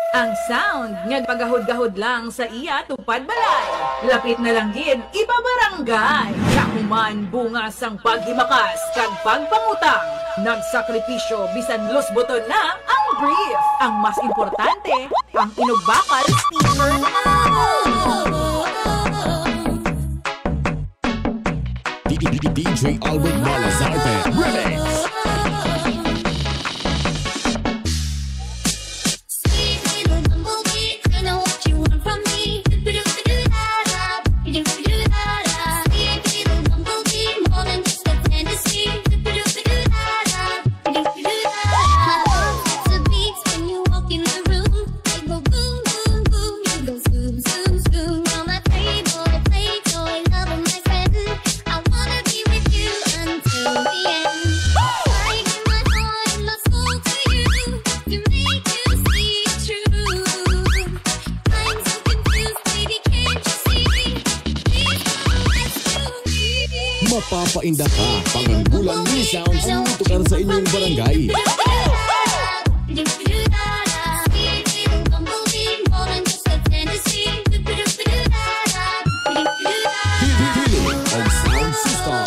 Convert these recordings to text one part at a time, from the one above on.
Ang sound nga pagahod-gahod lang sa iya tupad balay. Lapit na lang gid iba barangay. Kahuman bunga sang paghimakas kag pagpangutang. Nagsakripisyo bisan los buton na ang brief. Ang mas importante, ang inugbakal speaker. DJ Albert Malazarte Remix. Mapapainda ka, panganggulan ni sounds ang tukar sa inyong barangay. Feeling of sound system.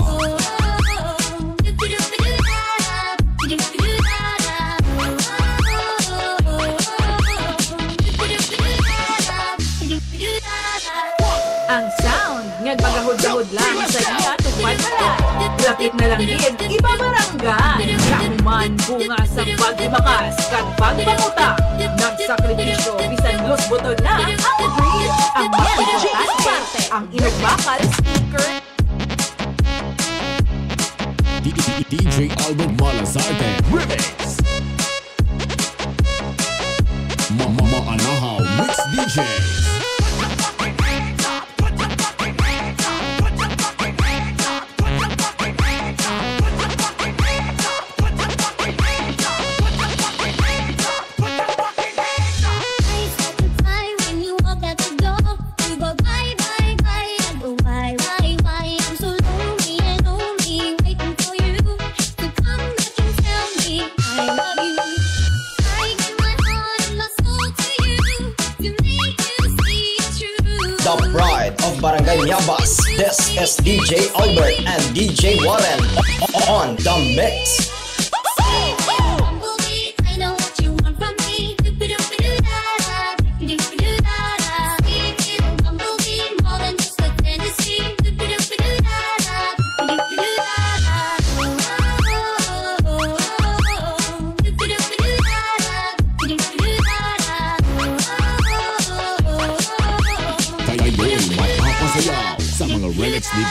Ang sound nga pagahod-gahod lang sa iya tupad balay. Lapit na lang gid iba barangay. Kahuman bunga sa paghimakas kag pagpangutang. Nagsakripisyo bisan los buton na ang brief. Ang mas importante parte, ang inugbakal speaker. DJ Albert Malazarte Remix. Mama Anahaw Mix DJs. The pride of Barangay Niabas. This is DJ Albert and DJ Warren on the mix. Sa mga relics ni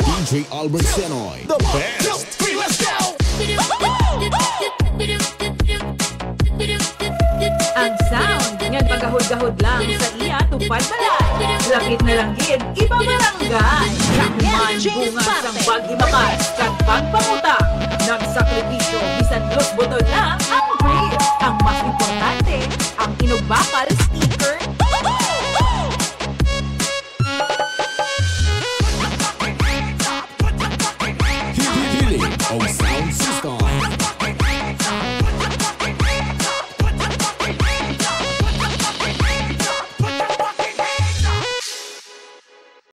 DJ Albert Senoy, the best. Ang sound nga pagahod-gahod lang sa iya tupad balay. Lapit na lang gid iba barangay. Kahuman bunga sang paghimakas kag pagpangutang.